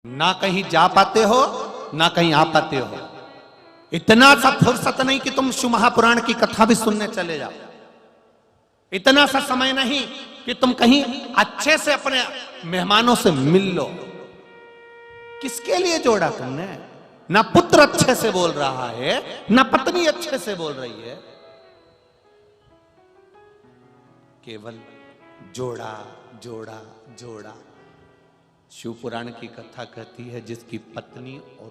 ना कहीं जा पाते हो ना कहीं आ पाते हो। इतना सा फुर्सत नहीं कि तुम शिव महापुराण की कथा भी सुनने चले जाओ। इतना सा समय नहीं कि तुम कहीं अच्छे से अपने मेहमानों से मिल लो। किसके लिए जोड़ा तुमने? ना पुत्र अच्छे से बोल रहा है ना पत्नी अच्छे से बोल रही है, केवल जोड़ा जोड़ा जोड़ा। शिव पुराण की कथा कहती है जिसकी पत्नी और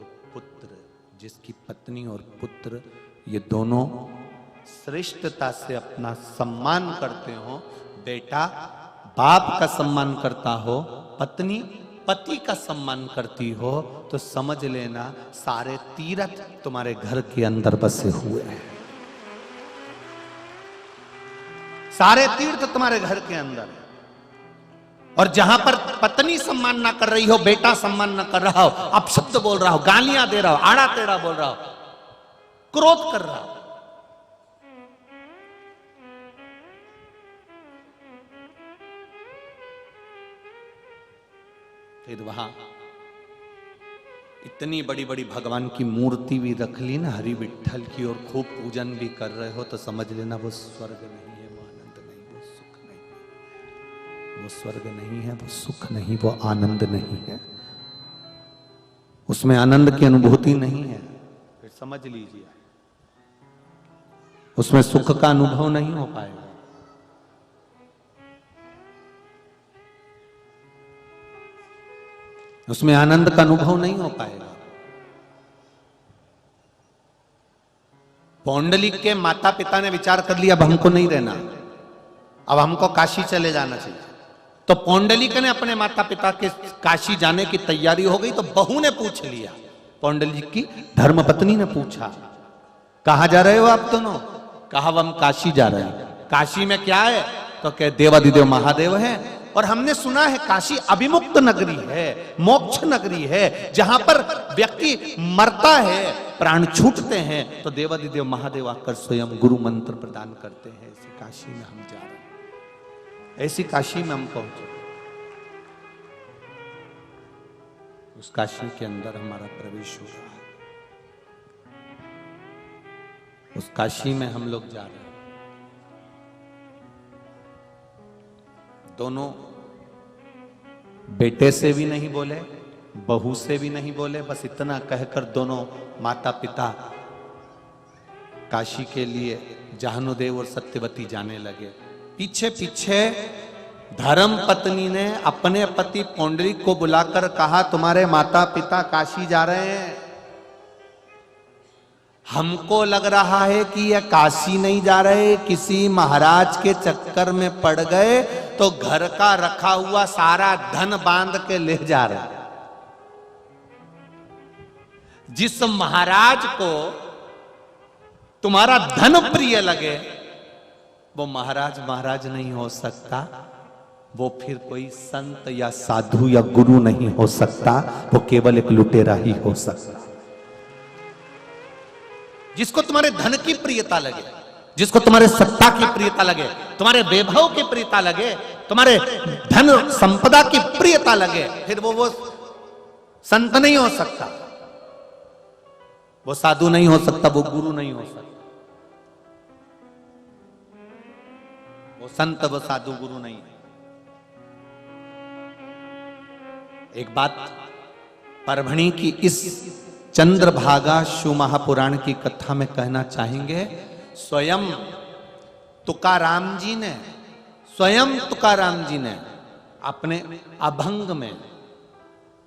पुत्र ये दोनों श्रेष्ठता से अपना सम्मान करते हो, बेटा बाप का सम्मान करता हो, पत्नी पति का सम्मान करती हो, तो समझ लेना सारे तीर्थ तुम्हारे घर के अंदर बसे हुए हैं। सारे तीर्थ तुम्हारे घर के अंदर। और जहां पर पत्नी सम्मान ना कर रही हो, बेटा सम्मान ना कर रहा हो, अपशब्द बोल रहा हो, गालियां दे रहा हो, आड़ा टेढ़ा बोल रहा हो, क्रोध कर रहा हो, फिर वहां इतनी बड़ी बड़ी भगवान की मूर्ति भी रख ली ना, हरि विठ्ठल की, और खूब पूजन भी कर रहे हो, तो समझ लेना वो स्वर्ग नहीं है, वो आनंद नहीं, वो सुख नहीं, वो स्वर्ग नहीं है, वो सुख नहीं, वो आनंद नहीं है, उसमें आनंद की अनुभूति नहीं है। फिर समझ लीजिए उसमें सुख का अनुभव नहीं हो पाएगा। उसमें आनंद का अनुभव नहीं हो पाएगा। पौंडलिक के माता पिता ने विचार कर लिया अब हमको नहीं रहना, अब हमको काशी चले जाना चाहिए। तो पौंडलिक ने अपने माता पिता के काशी जाने की तैयारी हो गई, तो बहू ने पूछ लिया, पौंडलिक की धर्मपत्नी ने पूछा, कहां जा रहे हो आप दोनों? कहा हम काशी जा रहे हैं। काशी में क्या है? तो कह देवादिदेव महादेव है, और हमने सुना है काशी अभिमुक्त नगरी है, मोक्ष नगरी है, जहां पर व्यक्ति मरता है, प्राण छूटते हैं, तो देवादिदेव महादेव आकर स्वयं गुरु मंत्र प्रदान करते हैं। ऐसी काशी में हम जा रहे हैं, ऐसी काशी में हम पहुंचे। उस काशी के अंदर हमारा प्रवेश हो रहा है, उस काशी में हम लोग जा रहे हैं। दोनों बेटे से भी नहीं बोले, बहू से भी नहीं बोले, बस इतना कहकर दोनों माता पिता काशी के लिए जाहनुदेव और सत्यवती जाने लगे। पीछे पीछे धर्म पत्नी ने अपने पति पौंडलिक को बुलाकर कहा, तुम्हारे माता पिता काशी जा रहे हैं। हमको लग रहा है कि ये काशी नहीं जा रहे, किसी महाराज के चक्कर में पड़ गए, तो घर का रखा हुआ सारा धन बांध के ले जा रहे। जिस महाराज को तुम्हारा धन प्रिय लगे, वो महाराज महाराज नहीं हो सकता, वो फिर कोई संत या साधु या गुरु नहीं हो सकता, वो केवल एक लुटेरा ही हो सकता। जिसको तुम्हारे धन की प्रियता लगे, जिसको तुम्हारे सत्ता की प्रियता लगे, तुम्हारे वैभव की प्रियता लगे, तुम्हारे धन संपदा की प्रियता लगे, फिर वो संत नहीं हो सकता, वो साधु नहीं हो सकता, वो गुरु नहीं हो सकता, वो संत वो साधु गुरु नहीं। एक बात परभणी की इस चंद्रभागा शिव महापुराण की कथा में कहना चाहेंगे। स्वयं तुकाराम जी ने अपने अभंग में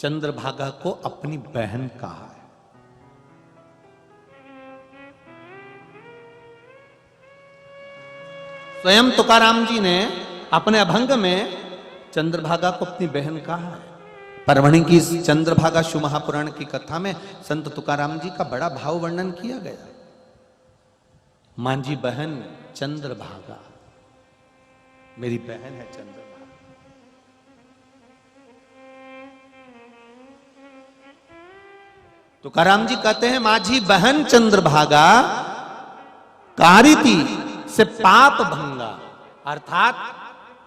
चंद्रभागा को अपनी बहन कहा है। स्वयं तुकाराम जी ने अपने अभंग में चंद्रभागा को अपनी बहन कहा है। परभणी की इस चंद्रभागा शिव महापुराण की कथा में संत तुकाराम जी का बड़ा भाव वर्णन किया गया। मांझी बहन चंद्रभागा, मेरी बहन है चंद्रभागा। तुकाराम जी कहते हैं माझी बहन चंद्रभागा, कारिती से पाप भंगा, अर्थात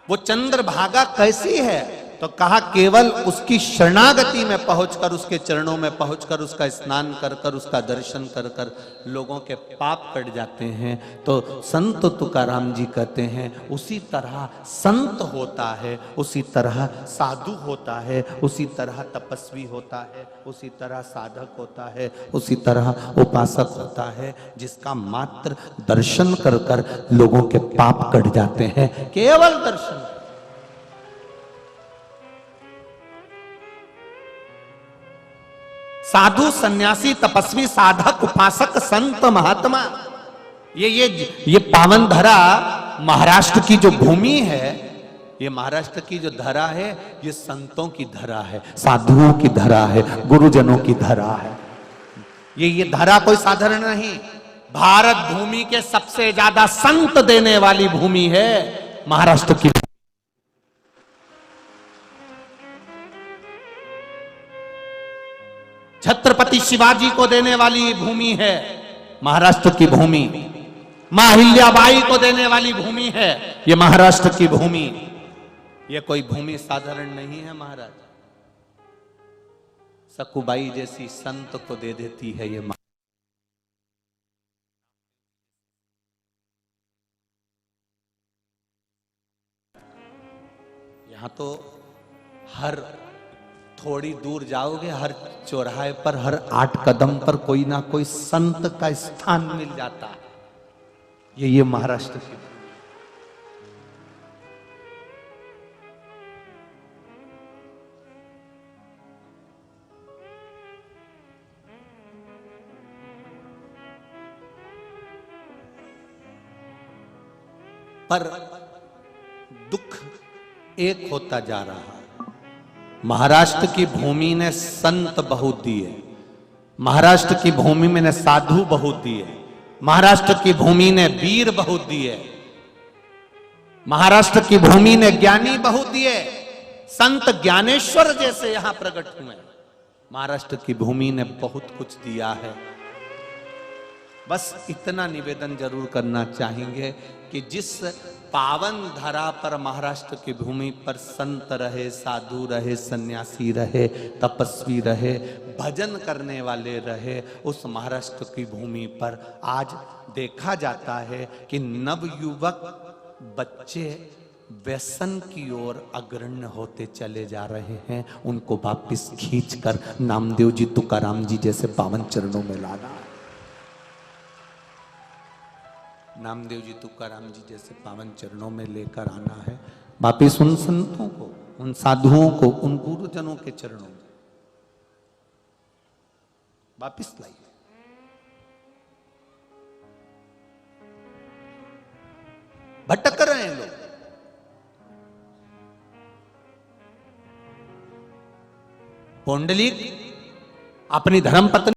वो चंद्रभागा कैसी है? तो कहा केवल उसकी शरणागति में पहुंचकर, उसके चरणों में पहुंचकर, उसका स्नान कर कर, उसका दर्शन कर कर लोगों के पाप कट जाते हैं। तो संत तुकाराम जी कहते हैं उसी तरह संत होता है, उसी तरह साधु होता है, उसी तरह तपस्वी होता है, उसी तरह साधक होता है, उसी तरह उपासक होता है, जिसका मात्र दर्शन कर कर लोगों के पाप कट जाते हैं। केवल दर्शन। साधु, सन्यासी, तपस्वी, साधक, उपासक, संत, महात्मा, ये पावन धरा महाराष्ट्र की जो भूमि है, ये महाराष्ट्र की जो धरा है, ये संतों की धरा है, साधुओं की धरा है, गुरुजनों की धरा है। ये धरा कोई साधारण नहीं। भारत भूमि के सबसे ज्यादा संत देने वाली भूमि है महाराष्ट्र की। छत्रपति शिवाजी को देने वाली भूमि है महाराष्ट्र की भूमि। मां अहिल्याबाई को देने वाली भूमि है ये महाराष्ट्र की भूमि। ये कोई भूमि साधारण नहीं है महाराज। सकुबाई जैसी संत को दे देती है ये। यहां तो हर थोड़ी दूर जाओगे, हर चौराहे पर, हर 8 कदम पर कोई ना कोई संत का स्थान मिल जाता है। ये महाराष्ट्र की। पर दुख एक होता जा रहा है। महाराष्ट्र की भूमि ने संत बहुत दिए, महाराष्ट्र की भूमि में ने साधु बहुत दिए, महाराष्ट्र की भूमि ने वीर बहुत दिए, महाराष्ट्र की भूमि ने ज्ञानी बहुत दिए। संत ज्ञानेश्वर जैसे यहां प्रकट हुए। महाराष्ट्र की भूमि ने बहुत कुछ दिया है। बस इतना निवेदन जरूर करना चाहेंगे कि जिस पावन धरा पर महाराष्ट्र की भूमि पर संत रहे, साधु रहे, सन्यासी रहे, तपस्वी रहे, भजन करने वाले रहे, उस महाराष्ट्र की भूमि पर आज देखा जाता है कि नवयुवक बच्चे व्यसन की ओर अग्रण्य होते चले जा रहे हैं। उनको वापिस खींचकर नामदेव जी, तुकाराम जी जैसे पावन चरणों में लाना है। नामदेव जी, तुकाराम जी जैसे पावन चरणों में लेकर आना है। वापिस उन संतों को, उन साधुओं को, उन गुरुजनों के चरणों में वापिस लाइए। भटक रहे हैं लोग। पुंडलीक अपनी धर्मपत्नी